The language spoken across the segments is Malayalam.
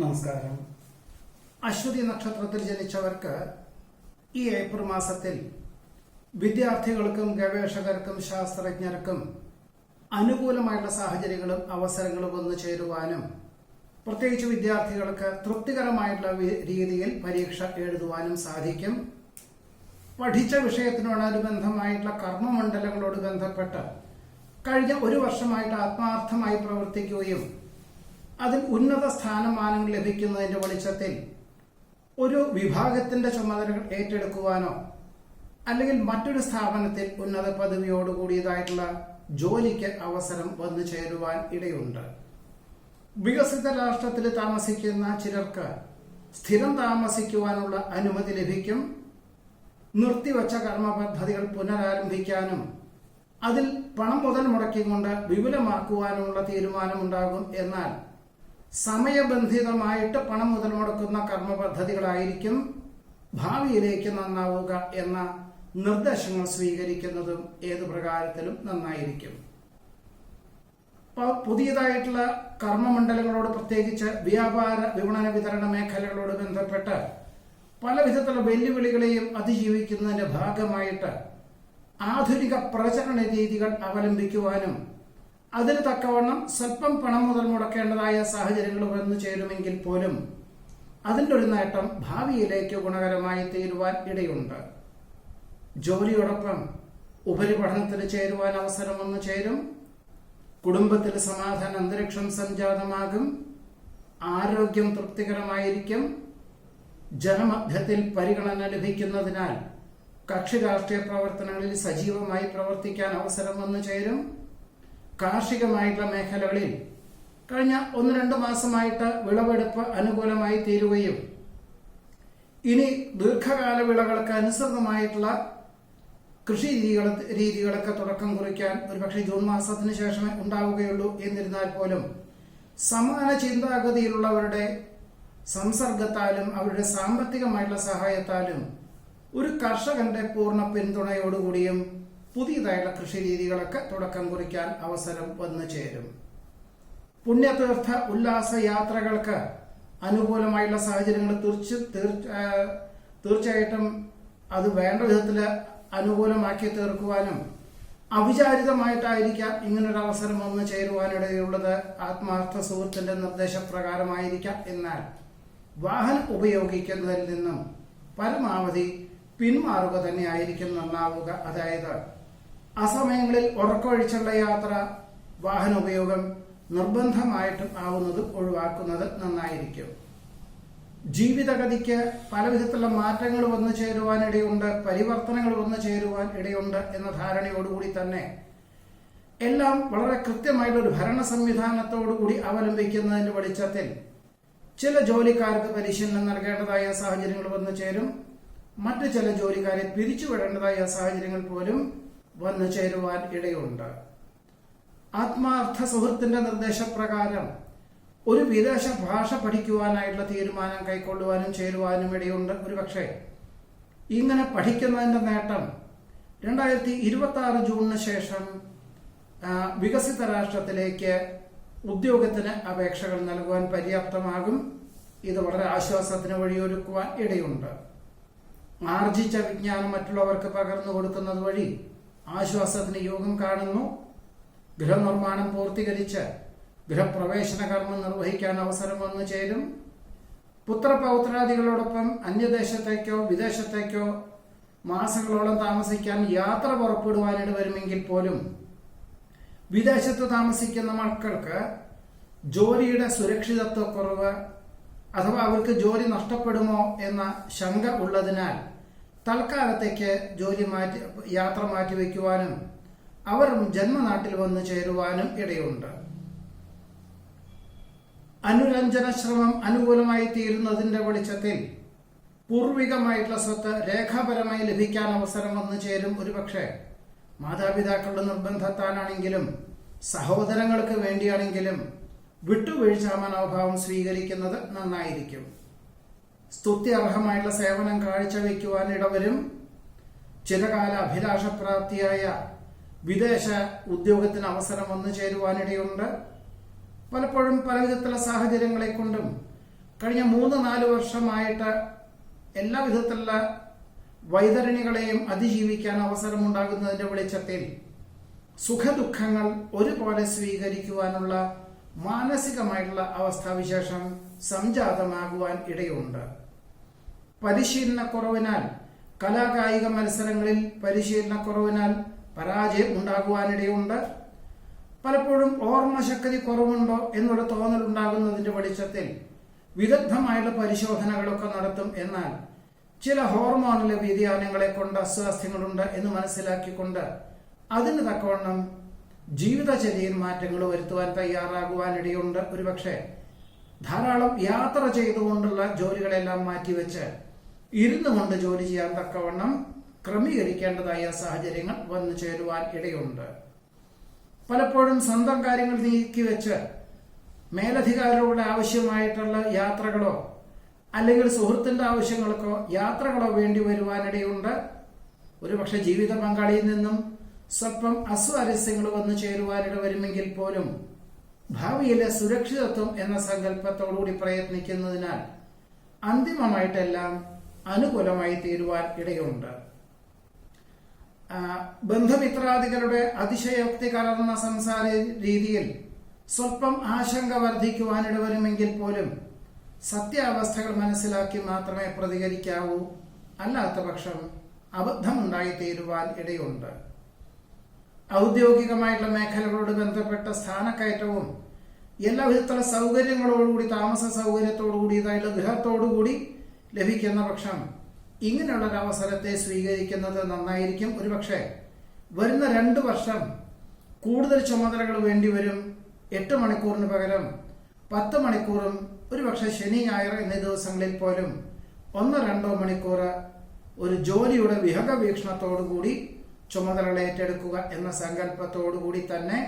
നമസ്കാരം. അശ്വതി നക്ഷത്രത്തിൽ ജനിച്ചവർക്ക് ഈ ഏപ്രിൽ മാസത്തിൽ വിദ്യാർത്ഥികൾക്കും ഗവേഷകർക്കും ശാസ്ത്രജ്ഞർക്കും അനുകൂലമായുള്ള സാഹചര്യങ്ങളും അവസരങ്ങളും വന്നു ചേരുവാനും പ്രത്യേകിച്ച് വിദ്യാർത്ഥികൾക്ക് തൃപ്തികരമായിട്ടുള്ള രീതിയിൽ പരീക്ഷ എഴുതുവാനും സാധിക്കും. പഠിച്ച വിഷയത്തിനോടനുബന്ധമായിട്ടുള്ള കർമ്മമണ്ഡലങ്ങളോട് ബന്ധപ്പെട്ട് കഴിഞ്ഞ ഒരു വർഷമായിട്ട് ആത്മാർത്ഥമായി പ്രവർത്തിക്കുകയും അതിൽ ഉന്നത സ്ഥാനമാനങ്ങൾ ലഭിക്കുന്നതിന്റെ വെളിച്ചത്തിൽ ഒരു വിഭാഗത്തിന്റെ ചുമതലകൾ ഏറ്റെടുക്കുവാനോ അല്ലെങ്കിൽ മറ്റൊരു സ്ഥാപനത്തിൽ ഉന്നത പദവിയോടുകൂടിയതായിട്ടുള്ള ജോലിക്ക് അവസരം വന്നു ചേരുവാൻ ഇടയുണ്ട്. വികസിത രാഷ്ട്രത്തിൽ താമസിക്കുന്ന ചിലർക്ക് സ്ഥിരം താമസിക്കുവാനുള്ള അനുമതി ലഭിക്കും. നിർത്തിവച്ച കർമ്മ പദ്ധതികൾ പുനരാരംഭിക്കാനും അതിൽ പണം മുതൽ മുടക്കിക്കൊണ്ട് വിപുലമാക്കുവാനുമുള്ള തീരുമാനമുണ്ടാകും. എന്നാൽ സമയബന്ധിതമായിട്ട് പണം മുതൽ മുടക്കുന്ന കർമ്മ പദ്ധതികളായിരിക്കും ഭാവിയിലേക്ക് നന്നാവുക എന്ന നിർദ്ദേശങ്ങൾ സ്വീകരിക്കുന്നതും ഏതു പ്രകാരത്തിലും നന്നായിരിക്കും. പുതിയതായിട്ടുള്ള കർമ്മമണ്ഡലങ്ങളോട് പ്രത്യേകിച്ച് വ്യാപാര വിപണന വിതരണ മേഖലകളോട് ബന്ധപ്പെട്ട് പല വിധത്തിലുള്ള വെല്ലുവിളികളെയും അതിജീവിക്കുന്നതിന്റെ ഭാഗമായിട്ട് ആധുനിക പ്രചരണ രീതികൾ അവലംബിക്കുവാനും അതിന് തക്കവണ്ണം സ്വല്പം പണം മുതൽ മുടക്കേണ്ടതായ സാഹചര്യങ്ങൾ വന്നു ചേരുമെങ്കിൽ പോലും അതിൻ്റെ ഒരു നേട്ടം ഭാവിയിലേക്ക് ഗുണകരമായി തീരുവാൻ ഇടയുണ്ട്. ജോലിയോടൊപ്പം ഉപരിപഠനത്തിന് ചേരുവാൻ അവസരം വന്നു ചേരും. കുടുംബത്തിൽ സമാധാന അന്തരീക്ഷം സംജാതമാകും. ആരോഗ്യം തൃപ്തികരമായിരിക്കും. ജനമധ്യത്തിൽ പരിഗണന ലഭിക്കുന്നതിനാൽ കക്ഷി രാഷ്ട്രീയ പ്രവർത്തനങ്ങളിൽ സജീവമായി പ്രവർത്തിക്കാൻ അവസരം വന്നു ചേരും. കാർഷികമായിട്ടുള്ള മേഖലകളിൽ കഴിഞ്ഞ 1-2 മാസമായിട്ട് വിളവെടുപ്പ് അനുകൂലമായി തീരുകയും ഇനി ദീർഘകാല വിളകൾക്ക് അനുസൃതമായിട്ടുള്ള കൃഷി രീതികളൊക്കെ തുടക്കം കുറിക്കാൻ ഒരുപക്ഷെ ജൂൺ മാസത്തിന് ശേഷമേ ഉണ്ടാവുകയുള്ളൂ. എന്നിരുന്നാൽ പോലും സമാന ചിന്താഗതിയിലുള്ളവരുടെ സംസർഗത്താലും അവരുടെ സാമ്പത്തികമായിട്ടുള്ള സഹായത്താലും ഒരു കർഷകന്റെ പൂർണ്ണ പിന്തുണയോടുകൂടിയും പുതിയതായുള്ള കൃഷി രീതികളൊക്കെ തുടക്കം കുറിക്കാൻ അവസരം വന്നു ചേരും. പുണ്യതീർത്ഥ ഉല്ലാസ യാത്രകൾക്ക് അനുകൂലമായുള്ള സാഹചര്യങ്ങൾ തീർച്ചയായിട്ടും അത് വേണ്ട വിധത്തിൽ അനുകൂലമാക്കി തീർക്കുവാനും അവിചാരിതമായിട്ടായിരിക്കാം ഇങ്ങനൊരു അവസരം വന്നു ചേരുവാനിടയുള്ളത്. ആത്മാർത്ഥ സുഹൃത്തിന്റെ നിർദ്ദേശപ്രകാരമായിരിക്കാം. എന്നാൽ വാഹനം ഉപയോഗിക്കുന്നതിൽ നിന്നും പരമാവധി പിന്മാറുക തന്നെയായിരിക്കും നന്നാവുക. അതായത് അസമയങ്ങളിൽ ഉറക്കമൊഴിച്ചുള്ള യാത്ര, വാഹന ഉപയോഗം നിർബന്ധമായിട്ടും ആവുന്നതും ഒഴിവാക്കുന്നത് നന്നായിരിക്കും. ജീവിതഗതിക്ക് പല വിധത്തിലുള്ള മാറ്റങ്ങൾ വന്നു ചേരുവാൻ ഇടയുണ്ട്, പരിവർത്തനങ്ങൾ വന്നു ചേരുവാൻ ഇടയുണ്ട് എന്ന ധാരണയോടുകൂടി തന്നെ എല്ലാം വളരെ കൃത്യമായിട്ടുള്ള ഒരു ഭരണ സംവിധാനത്തോടുകൂടി അവലംബിക്കുന്നതിന്റെ വെളിച്ചത്തിൽ ചില ജോലിക്കാർക്ക് പരിശീലനം നൽകേണ്ടതായ സാഹചര്യങ്ങൾ വന്നു ചേരും. മറ്റു ചില ജോലിക്കാരെ പിരിച്ചുവിടേണ്ടതായ സാഹചര്യങ്ങൾ പോലും വന്നു ചേരുവാൻ ഇടയുണ്ട്. ആത്മാർത്ഥ സുഹൃത്തിന്റെ നിർദ്ദേശപ്രകാരം ഒരു വിദേശ ഭാഷ പഠിക്കുവാനായിട്ടുള്ള തീരുമാനം കൈക്കൊള്ളുവാനും ചേരുവാനും ഇടയുണ്ട്. ഒരുപക്ഷെ ഇങ്ങനെ പഠിക്കുന്നതിന്റെ നേട്ടം 2026 ജൂണിന് ശേഷം വികസിത രാഷ്ട്രത്തിലേക്ക് ഉദ്യോഗത്തിന് അപേക്ഷകൾ നൽകുവാൻ പര്യാപ്തമാകും. ഇത് വളരെ ആശ്വാസത്തിന് വഴിയൊരുക്കുവാൻ ഇടയുണ്ട്. ആർജിച്ച വിജ്ഞാനം മറ്റുള്ളവർക്ക് പകർന്നു കൊടുക്കുന്നത് വഴി ആശ്വാസത്തിന് യോഗം കാണുന്നു. ഗൃഹനിർമ്മാണം പൂർത്തീകരിച്ച് ഗൃഹപ്രവേശന കർമ്മം നിർവഹിക്കാൻ അവസരം വന്നു ചേരും. പുത്രപൗത്രാദികളോടൊപ്പം അന്യദേശത്തേക്കോ വിദേശത്തേക്കോ മാസങ്ങളോളം താമസിക്കാൻ യാത്ര പുറപ്പെടുവാനിട വരുമെങ്കിൽ പോലും വിദേശത്ത് താമസിക്കുന്ന മക്കൾക്ക് ജോലിയുടെ സുരക്ഷിതത്വക്കുറവ് അഥവാ അവർക്ക് ജോലി നഷ്ടപ്പെടുമോ എന്ന ശങ്ക ഉള്ളതിനാൽ തൽക്കാലത്തേക്ക് യാത്ര മാറ്റിവെക്കുവാനും അവർ ജന്മനാട്ടിൽ വന്നു ചേരുവാനും ഇടയുണ്ട്. അനുരഞ്ജന ശ്രമം അനുകൂലമായി തീരുന്നതിന്റെ വെളിച്ചത്തിൽ പൂർവികമായിട്ടുള്ള സ്വത്ത് രേഖാപരമായി ലഭിക്കാൻ അവസരം വന്നു ചേരും. ഒരുപക്ഷെ മാതാപിതാക്കളുടെ നിർബന്ധത്താലാണെങ്കിലും സഹോദരങ്ങൾക്ക് വേണ്ടിയാണെങ്കിലും വിട്ടുവീഴ്ച മനോഭാവം സ്വീകരിക്കുന്നത് നന്നായിരിക്കും. സ്തുത്യർഹമായിട്ടുള്ള സേവനം കാഴ്ചവെക്കുവാൻ ഇടവരും. ചിരകാല അഭിലാഷപ്രാപ്തിയായ വിദേശ ഉദ്യോഗത്തിന് അവസരം വന്നു ചേരുവാനിടയുണ്ട്. പലപ്പോഴും പല വിധത്തിലുള്ള സാഹചര്യങ്ങളെ കൊണ്ടും കഴിഞ്ഞ 3-4 വർഷമായിട്ട് എല്ലാ വിധത്തിലുള്ള വൈതരണികളെയും അതിജീവിക്കാൻ അവസരമുണ്ടാകുന്നതിന്റെ വെളിച്ചത്തിൽ സുഖദുഃഖങ്ങൾ ഒരുപോലെ സ്വീകരിക്കുവാനുള്ള മാനസികമായിട്ടുള്ള അവസ്ഥാവിശേഷം സംജാതമാകുവാൻ ഇടയുണ്ട്. പരിശീലനക്കുറവിനാൽ കലാകായിക മത്സരങ്ങളിൽ പരിശീലനക്കുറവിനാൽ പരാജയം ഉണ്ടാകുവാനിടയുണ്ട്. പലപ്പോഴും ഓർമ്മശക്തി കുറവുണ്ടോ എന്നുള്ള തോന്നൽ ഉണ്ടാകുന്നതിന്റെ വെളിച്ചത്തിൽ വിദഗ്ധമായുള്ള പരിശോധനകളൊക്കെ നടത്തും. എന്നാൽ ചില ഹോർമോണിലെ വ്യതിയാനങ്ങളെ കൊണ്ട് അസ്വാസ്ഥ്യങ്ങളുണ്ട് എന്ന് മനസ്സിലാക്കിക്കൊണ്ട് അതിന് തക്കവണ്ണം ജീവിതചര്യയിൽ മാറ്റങ്ങൾ വരുത്തുവാൻ തയ്യാറാകുവാനിടയുണ്ട്. ഒരുപക്ഷെ ധാരാളം യാത്ര ചെയ്തുകൊണ്ടുള്ള ജോലികളെല്ലാം മാറ്റിവെച്ച് ഇരുന്നു കൊണ്ട് ജോലി ചെയ്യാൻ തക്കവണ്ണം ക്രമീകരിക്കേണ്ടതായ സാഹചര്യങ്ങൾ വന്നു ചേരുവാൻ ഇടയുണ്ട്. പലപ്പോഴും സ്വന്തം കാര്യങ്ങൾ നീക്കിവെച്ച് മേലധികാരികളുടെ ആവശ്യമായിട്ടുള്ള യാത്രകളോ അല്ലെങ്കിൽ സുഹൃത്തിന്റെ ആവശ്യങ്ങൾക്കോ യാത്രകളോ വേണ്ടി വരുവാനിടയുണ്ട്. ഒരുപക്ഷെ ജീവിത പങ്കാളിയിൽ നിന്നും സ്വല്പം അസ്വാരസ്യങ്ങൾ വന്നു ചേരുവാനിട വരുമെങ്കിൽ പോലും ഭാവിയിലെ സുരക്ഷിതത്വം എന്ന സങ്കല്പത്തോടുകൂടി പ്രയത്നിക്കുന്നതിനാൽ അന്തിമമായിട്ടെല്ലാം അനുകൂലമായി തീരുവാൻ ഇടയുണ്ട്. ബന്ധുമിത്രാദികളുടെ അതിശയോക്തി കലർന്ന സംസാര രീതിയിൽ സ്വല്പം ആശങ്ക വർദ്ധിക്കുവാനിട വരുമെങ്കിൽ പോലും സത്യാവസ്ഥകൾ മനസ്സിലാക്കി മാത്രമേ പ്രതികരിക്കാവൂ. അല്ലാത്ത പക്ഷം അബദ്ധമുണ്ടായി തീരുവാൻ ഇടയുണ്ട്. ഔദ്യോഗികമായിട്ടുള്ള മേഖലകളോട് ബന്ധപ്പെട്ട സ്ഥാനക്കയറ്റവും എല്ലാ വിധത്തിലുള്ള സൗകര്യങ്ങളോടുകൂടി താമസ സൗകര്യത്തോടുകൂടിയതായിട്ടുള്ള ഗൃഹത്തോടുകൂടി ലഭിക്കുന്ന പക്ഷം ഇങ്ങനെയുള്ള ഒരു അവസരത്തെ സ്വീകരിക്കുന്നത് നന്നായിരിക്കും. ഒരുപക്ഷെ വരുന്ന 2 വർഷം കൂടുതൽ ചുമതലകൾ വേണ്ടിവരും. 8 മണിക്കൂറിന് പകരം 10 മണിക്കൂറും ഒരുപക്ഷെ ശനി ഞായർ എന്നീ ദിവസങ്ങളിൽ പോലും 1-2 മണിക്കൂർ ഒരു ജോലിയുടെ വിഹക വീക്ഷണത്തോടുകൂടി ചുമതലകൾ ഏറ്റെടുക്കുക എന്ന സങ്കല്പത്തോടുകൂടി തന്നെ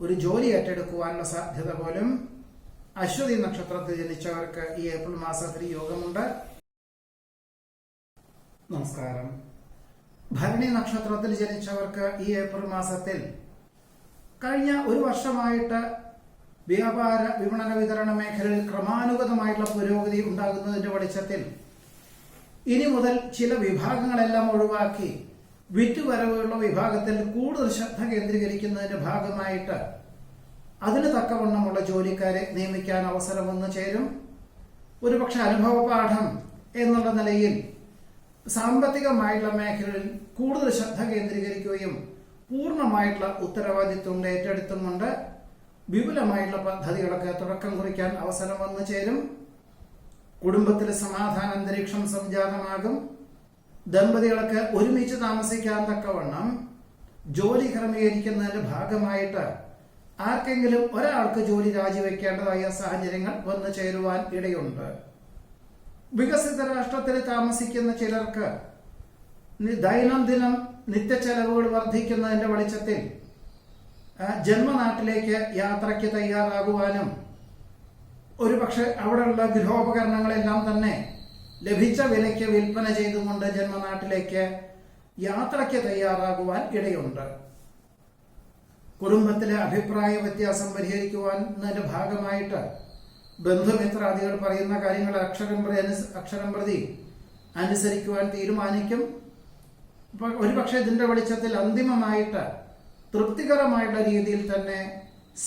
ഒരു ജോലി ഏറ്റെടുക്കുവാനുള്ള സാധ്യത പോലും അശ്വതി നക്ഷത്രത്തിൽ ജനിച്ചവർക്ക് ഈ ഏപ്രിൽ മാസത്തിൽ യോഗമുണ്ട്. നമസ്കാരം. ഭരണി നക്ഷത്രത്തിൽ ജനിച്ചവർക്ക് ഈ ഏപ്രിൽ മാസത്തിൽ കഴിഞ്ഞ 1 വർഷമായിട്ട് വ്യാപാര വിപണന വിതരണ മേഖലയിൽ ക്രമാനുഗതമായിട്ടുള്ള പുരോഗതി ഉണ്ടാകുന്നതിന്റെ വെളിച്ചത്തിൽ ഇനി മുതൽ ചില വിഭാഗങ്ങളെല്ലാം ഒഴിവാക്കി വിറ്റുവരവുള്ള വിഭാഗത്തിൽ കൂടുതൽ ശ്രദ്ധ കേന്ദ്രീകരിക്കുന്നതിന്റെ ഭാഗമായിട്ട് അതിന് തക്കവണ്ണമുള്ള ജോലിക്കാരെ നിയമിക്കാൻ അവസരം വന്നു ചേരും. ഒരുപക്ഷെ അനുഭവ പാഠം എന്നുള്ള നിലയിൽ സാമ്പത്തികമായിട്ടുള്ള മേഖലയിൽ കൂടുതൽ ശ്രദ്ധ കേന്ദ്രീകരിക്കുകയും പൂർണ്ണമായിട്ടുള്ള ഉത്തരവാദിത്വം ഏറ്റെടുത്തുകൊണ്ട് വിപുലമായിട്ടുള്ള പദ്ധതികളൊക്കെ തുടക്കം കുറിക്കാൻ അവസരം വന്നു ചേരും. കുടുംബത്തിലെ സമാധാന അന്തരീക്ഷം സംജാതമാകും. ദമ്പതികൾക്ക് ഒരുമിച്ച് താമസിക്കാൻ തക്കവണ്ണം ജോലി ക്രമീകരിക്കുന്നതിന്റെ ഭാഗമായിട്ട് ആർക്കെങ്കിലും ഒരാൾക്ക് ജോലി രാജിവെക്കേണ്ടതായ സാഹചര്യങ്ങൾ വന്നു ചേരുവാൻ ഇടയുണ്ട്. വികസിത രാഷ്ട്രത്തിൽ താമസിക്കുന്ന ചിലർക്ക് ദൈനംദിനം നിത്യച്ചെലവുകൾ വർദ്ധിക്കുന്നതിന്റെ വെളിച്ചത്തിൽ ജന്മനാട്ടിലേക്ക് യാത്രയ്ക്ക് തയ്യാറാകുവാനും ഒരുപക്ഷെ അവിടെയുള്ള ഗൃഹോപകരണങ്ങളെല്ലാം തന്നെ ലഭിച്ച വിലയ്ക്ക് വിൽപ്പന ചെയ്തുകൊണ്ട് ജന്മനാട്ടിലേക്ക് യാത്രയ്ക്ക് തയ്യാറാകുവാൻ ഇടയുണ്ട്. കുടുംബത്തിലെ അഭിപ്രായ വ്യത്യാസം പരിഹരിക്കുവാനതിന്റെ ഭാഗമായിട്ട് ബന്ധുമിത്രാദികൾ പറയുന്ന കാര്യങ്ങൾ അക്ഷരം പ്രതി അനുസരിക്കുവാൻ തീരുമാനിക്കും. ഒരുപക്ഷെ ഇതിന്റെ വെളിച്ചത്തിൽ അന്തിമമായിട്ട് തൃപ്തികരമായിട്ടുള്ള രീതിയിൽ തന്നെ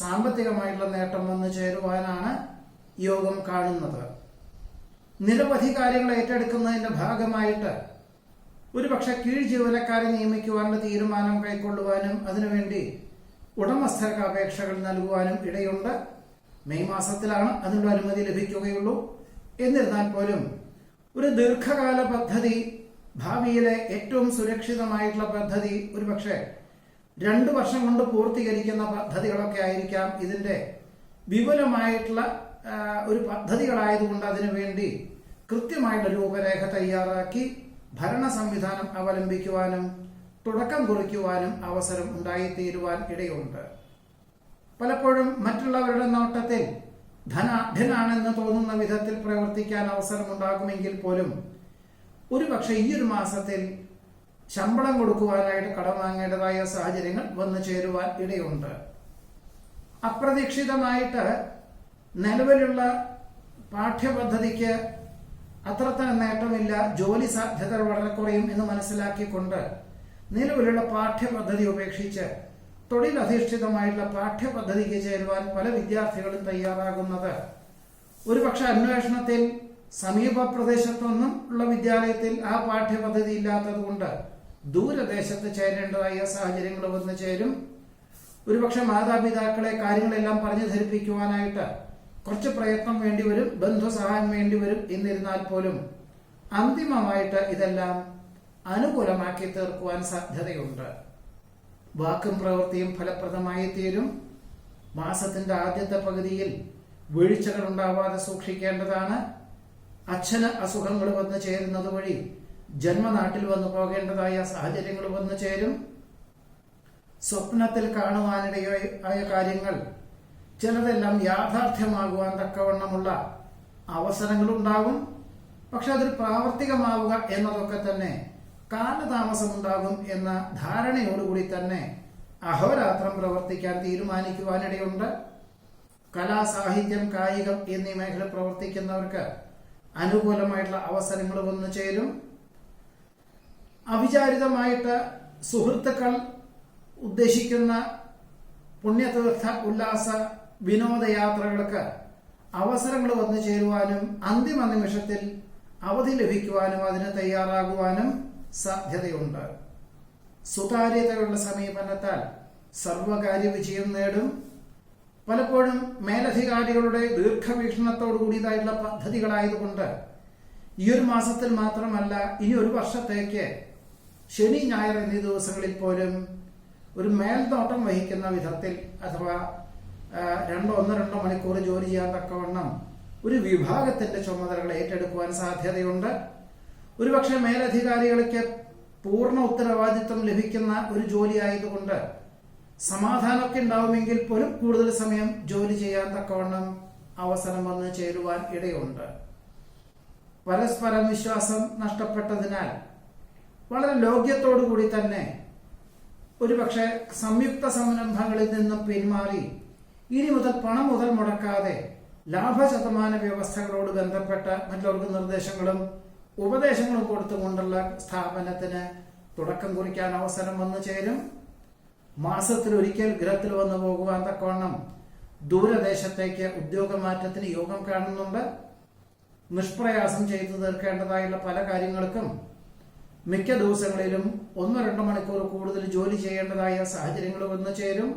സാമ്പത്തികമായിട്ടുള്ള നേട്ടം വന്നു ചേരുവാനാണ് യോഗം കാണുന്നത്. നിരവധി കാര്യങ്ങൾ ഏറ്റെടുക്കുന്നതിന്റെ ഭാഗമായിട്ട് ഒരുപക്ഷെ കീഴ് ജീവനക്കാരെ നിയമിക്കുവാനുള്ള തീരുമാനം കൈക്കൊള്ളുവാനും അതിനുവേണ്ടി ഉടമസ്ഥർക്ക് അപേക്ഷകൾ നൽകുവാനും ഇടയുണ്ട്. മെയ് മാസത്തിലാണ് അതിനുള്ള അനുമതി ലഭിക്കുകയുള്ളൂ. എന്നിരുന്നാൽ പോലും ഒരു ദീർഘകാല പദ്ധതി, ഭാവിയിലെ ഏറ്റവും സുരക്ഷിതമായിട്ടുള്ള പദ്ധതി, ഒരുപക്ഷെ 2 വർഷം കൊണ്ട് പൂർത്തീകരിക്കുന്ന പദ്ധതികളൊക്കെ ആയിരിക്കാം ഇതിന്റെ വിപുലമായിട്ടുള്ള ഒരു പദ്ധതികളായതുകൊണ്ട് അതിനുവേണ്ടി കൃത്യമായിട്ടുള്ള രൂപരേഖ തയ്യാറാക്കി ഭരണ സംവിധാനം അവലംബിക്കുവാനും തുടക്കം കുറിക്കുവാനും അവസരം ഉണ്ടായിത്തീരുവാൻ ഇടയുണ്ട്. പലപ്പോഴും മറ്റുള്ളവരുടെ നോട്ടത്തിൽ ധനാഢ്യനാണെന്ന് തോന്നുന്ന വിധത്തിൽ പ്രവർത്തിക്കാൻ അവസരമുണ്ടാകുമെങ്കിൽ പോലും ഒരുപക്ഷെ ഈ ഒരു മാസത്തിൽ ശമ്പളം കൊടുക്കുവാനായിട്ട് കടം വാങ്ങേണ്ടതായ സാഹചര്യങ്ങൾ വന്നു ചേരുവാൻ ഇടയുണ്ട്. അപ്രതീക്ഷിതമായിട്ട് നിലവിലുള്ള പാഠ്യപദ്ധതിക്ക് അത്രത്തിന് നേട്ടമില്ല, ജോലി സാധ്യത വളരെ കുറയും എന്ന് മനസ്സിലാക്കിക്കൊണ്ട് നിലവിലുള്ള പാഠ്യപദ്ധതി ഉപേക്ഷിച്ച് തൊഴിലധിഷ്ഠിതമായിട്ടുള്ള പാഠ്യപദ്ധതിക്ക് ചേരുവാൻ പല വിദ്യാർത്ഥികളും തയ്യാറാകുന്നത് ഒരുപക്ഷെ അന്വേഷണത്തിൽ സമീപ പ്രദേശത്തൊന്നും ഉള്ള വിദ്യാലയത്തിൽ ആ പാഠ്യപദ്ധതി ഇല്ലാത്തതുകൊണ്ട് ദൂരദേശത്ത് ചേരേണ്ടതായ സാഹചര്യങ്ങൾ വന്നു ചേരും. ഒരുപക്ഷെ മാതാപിതാക്കളെ കാര്യങ്ങളെല്ലാം പറഞ്ഞു ധരിപ്പിക്കുവാനായിട്ട് കുറച്ച് പ്രയത്നം വേണ്ടിവരും, ബന്ധുസഹായം വേണ്ടിവരും. എന്നിരുന്നാൽ പോലും അന്തിമമായിട്ട് ഇതെല്ലാം അനുകൂലമാക്കി തീർക്കുവാൻ സാധ്യതയുണ്ട്. വാക്കും പ്രവൃത്തിയും ഫലപ്രദമായി തീരും. മാസത്തിന്റെ ആദ്യത്തെ പകുതിയിൽ വീഴ്ചകൾ ഉണ്ടാവാതെ സൂക്ഷിക്കേണ്ടതാണ്. അച്ഛന് അസുഖങ്ങൾ വന്നു ചേരുന്നത് വഴി ജന്മനാട്ടിൽ വന്നു പോകേണ്ടതായ സാഹചര്യങ്ങൾ വന്നു ചേരും. സ്വപ്നത്തിൽ കാണുവാനിടയായ കാര്യങ്ങൾ ചിലതെല്ലാം യാഥാർത്ഥ്യമാകുവാൻ തക്കവണ്ണമുള്ള അവസരങ്ങളുണ്ടാകും. പക്ഷെ അതിൽ പ്രാവർത്തികമാവുക എന്നതൊക്കെ തന്നെ കാലതാമസമുണ്ടാകും എന്ന ധാരണയോടുകൂടി തന്നെ അഹോരാത്രം പ്രവർത്തിക്കാൻ തീരുമാനിക്കുവാനിടയുണ്ട്. കലാ, സാഹിത്യം, കായികം എന്നീ മേഖല പ്രവർത്തിക്കുന്നവർക്ക് അനുകൂലമായിട്ടുള്ള അവസരങ്ങൾ വന്നു ചേരും. അവിചാരിതമായിട്ട് സുഹൃത്തുക്കൾ ഉദ്ദേശിക്കുന്ന പുണ്യതീർത്ഥ ഉല്ലാസ വിനോദയാത്രകൾക്ക് അവസരങ്ങൾ വന്നു ചേരുവാനും അന്തിമ നിമിഷത്തിൽ അവധി ലഭിക്കുവാനും അതിന് തയ്യാറാകുവാനും സാധ്യതയുണ്ട്. സുതാര്യതയുള്ള സമീപനത്താൽ സർവകാര്യ വിജയം നേടും. പലപ്പോഴും മേലധികാരികളുടെ ദീർഘവീക്ഷണത്തോടു കൂടിയതായിട്ടുള്ള പദ്ധതികളായതുകൊണ്ട് ഈ ഒരു മാസത്തിൽ മാത്രമല്ല, ഇനി ഒരു വർഷത്തേക്ക് ശനി, ഞായർ എന്നീ ദിവസങ്ങളിൽ പോലും ഒരു മേൽനോട്ടം വഹിക്കുന്ന വിധത്തിൽ അഥവാ ഒന്നോ രണ്ടോ മണിക്കൂർ ജോലി ചെയ്യാൻ തക്കവണ്ണം ഒരു വിഭാഗത്തിന്റെ ചുമതലകൾ ഏറ്റെടുക്കുവാൻ സാധ്യതയുണ്ട്. ഒരുപക്ഷെ മേലധികാരികൾക്ക് പൂർണ്ണ ഉത്തരവാദിത്വം ലഭിക്കുന്ന ഒരു ജോലി ആയതുകൊണ്ട് സമാധാനമൊക്കെ ഉണ്ടാവുമെങ്കിൽ പോലും കൂടുതൽ സമയം ജോലി ചെയ്യാൻ തക്കവണ്ണം അവസരം വന്ന് ചേരുവാൻ ഇടയുണ്ട്. പരസ്പരം വിശ്വാസം നഷ്ടപ്പെട്ടതിനാൽ വളരെ ലോക്യത്തോടു കൂടി തന്നെ ഒരുപക്ഷെ സംയുക്ത സംരംഭങ്ങളിൽ നിന്നും പിന്മാറി ഇനി മുതൽ പണം മുതൽ മുടക്കാതെ ലാഭശതമാന വ്യവസ്ഥകളോട് ബന്ധപ്പെട്ട മറ്റുള്ളവർക്ക് നിർദ്ദേശങ്ങളും ഉപദേശങ്ങളും കൊടുത്തുകൊണ്ടുള്ള സ്ഥാപനത്തിന് തുടക്കം കുറിക്കാൻ അവസരം വന്നു ചേരും. മാസത്തിൽ ഒരിക്കൽ ഗൃഹത്തിൽ വന്നു പോകുവാൻ തക്കവണ്ണം ദൂരദേശത്തേക്ക് ഉദ്യോഗമാറ്റത്തിന് യോഗം കാണുന്നുണ്ട്. നിഷ്പ്രയാസം ചെയ്തു തീർക്കേണ്ടതായുള്ള പല കാര്യങ്ങൾക്കും മിക്ക ദിവസങ്ങളിലും 1-2 മണിക്കൂർ കൂടുതൽ ജോലി ചെയ്യേണ്ടതായ സാഹചര്യങ്ങൾ വന്നു ചേരും.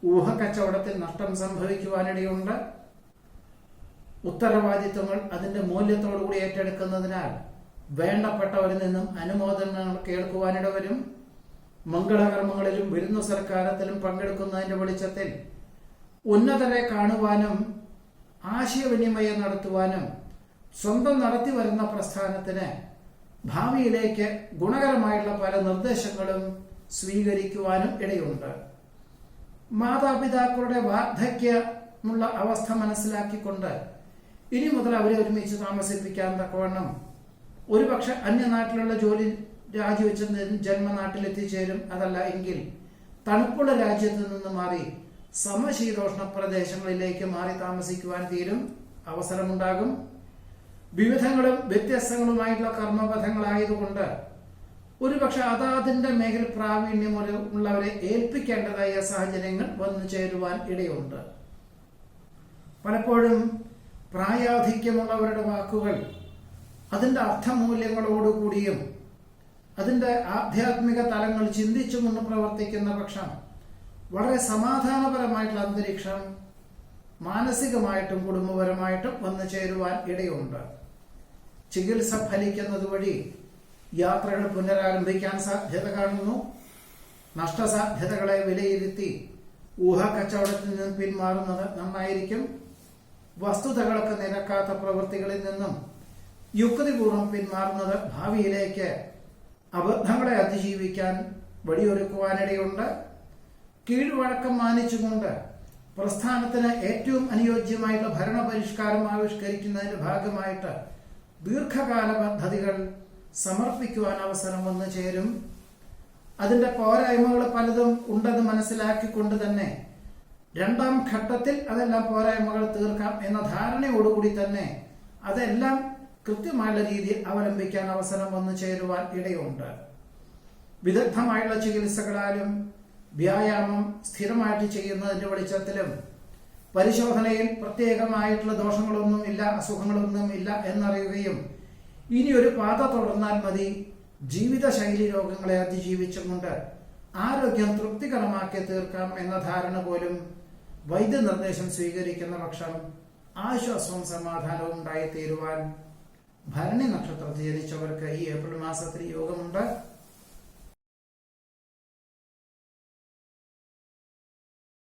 ഊഹക്കച്ചവടത്തിൽ നഷ്ടം സംഭവിക്കുവാനിടയുണ്ട്. ഉത്തരവാദിത്വങ്ങൾ അതിന്റെ മൂല്യത്തോടുകൂടി ഏറ്റെടുക്കുന്നതിനാൽ വേണ്ടപ്പെട്ടവരിൽ നിന്നും അനുമോദനങ്ങൾ കേൾക്കുവാനിട വരും. മംഗളകർമ്മങ്ങളിലും വിരുന്നു സൽക്കാരത്തിലും പങ്കെടുക്കുന്നതിന്റെ വെളിച്ചത്തിൽ ഉന്നതരെ കാണുവാനും ആശയവിനിമയം നടത്തുവാനും സ്വന്തം നടത്തി വരുന്ന പ്രസ്ഥാനത്തിന് ഭാവിയിലേക്ക് ഗുണകരമായിട്ടുള്ള പല നിർദ്ദേശങ്ങളും സ്വീകരിക്കുവാനും ഇടയുണ്ട്. മാതാപിതാക്കളുടെ വാർദ്ധക്യമുള്ള അവസ്ഥ മനസ്സിലാക്കിക്കൊണ്ട് ഇനി മുതൽ അവരെ ഒരുമിച്ച് താമസിപ്പിക്കാൻ തക്കവണ്ണം ഒരുപക്ഷെ അന്യനാട്ടിലുള്ള ജോലി രാജിവെച്ച് ജന്മനാട്ടിൽ എത്തിച്ചേരും. അതല്ല എങ്കിൽ തണുപ്പുള്ള രാജ്യത്ത് നിന്ന് മാറി സമശീതോഷ്ണ പ്രദേശങ്ങളിലേക്ക് മാറി താമസിക്കുവാൻ തീരും അവസരമുണ്ടാകും. വിവിധങ്ങളും വ്യത്യസ്തങ്ങളുമായിട്ടുള്ള കർമ്മപഥങ്ങളായതുകൊണ്ട് ഒരുപക്ഷെ അതാതിന്റെ മേഖല പ്രാവീണ്യമുള്ളവരെ ഏൽപ്പിക്കേണ്ടതായ സാഹചര്യങ്ങൾ വന്നു ചേരുവാൻ ഇടയുണ്ട്. പലപ്പോഴും പ്രായാധിക്യമുള്ളവരുടെ വാക്കുകൾ അതിന്റെ അർത്ഥമൂല്യങ്ങളോടുകൂടിയും അതിന്റെ ആധ്യാത്മിക തലങ്ങൾ ചിന്തിച്ചുകൊണ്ട് പ്രവർത്തിക്കുന്ന പക്ഷം വളരെ സമാധാനപരമായിട്ടുള്ള അന്തരീക്ഷം മാനസികമായിട്ടും കുടുംബപരമായിട്ടും വന്നു ചേരുവാൻ ഇടയുണ്ട്. ചികിത്സ ഫലിക്കുന്നത് വഴി യാത്രകൾ പുനരാരംഭിക്കാൻ സാധ്യത കാണുന്നു. നഷ്ടസാധ്യതകളെ വിലയിരുത്തി ഊഹക്കച്ചവടത്തിൽ നിന്നും പിന്മാറുന്നത് നന്നായിരിക്കും. വസ്തുതകളൊക്കെ നിരക്കാത്ത പ്രവൃത്തികളിൽ നിന്നും യുക്തിപൂർവ്വം പിന്മാറുന്നത് ഭാവിയിലേക്ക് അബദ്ധങ്ങളെ അതിജീവിക്കാൻ വഴിയൊരുക്കുവാനിടയുണ്ട്. കീഴ്വഴക്കം മാനിച്ചുകൊണ്ട് പ്രസ്ഥാനത്തിന് ഏറ്റവും അനുയോജ്യമായിട്ടുള്ള ഭരണപരിഷ്കാരം ആവിഷ്കരിക്കുന്നതിന്റെ ഭാഗമായിട്ട് ദീർഘകാല പദ്ധതികൾ സമർപ്പിക്കുവാൻ അവസരം വന്നു ചേരും. അതിന്റെ പോരായ്മകൾ പലതും ഉണ്ടെന്ന് മനസ്സിലാക്കിക്കൊണ്ട് തന്നെ രണ്ടാം ഘട്ടത്തിൽ അതെല്ലാം പോരായ്മകൾ തീർക്കാം എന്ന ധാരണയോടുകൂടി തന്നെ അതെല്ലാം കൃത്യമായുള്ള രീതിയിൽ അവലംബിക്കാൻ അവസരം വന്നു ചേരുവാൻ ഇടയുണ്ട്. വിദഗ്ധമായുള്ള ചികിത്സകളാലും വ്യായാമം സ്ഥിരമായിട്ട് ചെയ്യുന്നതിന്റെ വെളിച്ചത്തിലും പരിശോധനയിൽ പ്രത്യേകമായിട്ടുള്ള ദോഷങ്ങളൊന്നും ഇല്ല, അസുഖങ്ങളൊന്നും ഇല്ല എന്നറിയുകയും ഇനി ഒരു പാത തുടർന്നാൽ മതി, ജീവിതശൈലി രോഗങ്ങളെ അതിജീവിച്ചുകൊണ്ട് ആരോഗ്യം തൃപ്തികരമാക്കി തീർക്കാം എന്ന ധാരണ പോലും വൈദ്യനിർദ്ദേശം സ്വീകരിക്കുന്ന പക്ഷം ആശ്വാസവും സമാധാനവും ഉണ്ടായിത്തീരുവാൻ ഭരണി നക്ഷത്രത്തിൽ ജനിച്ചവർക്ക് ഈ ഏപ്രിൽ മാസത്തിൽ യോഗമുണ്ട്.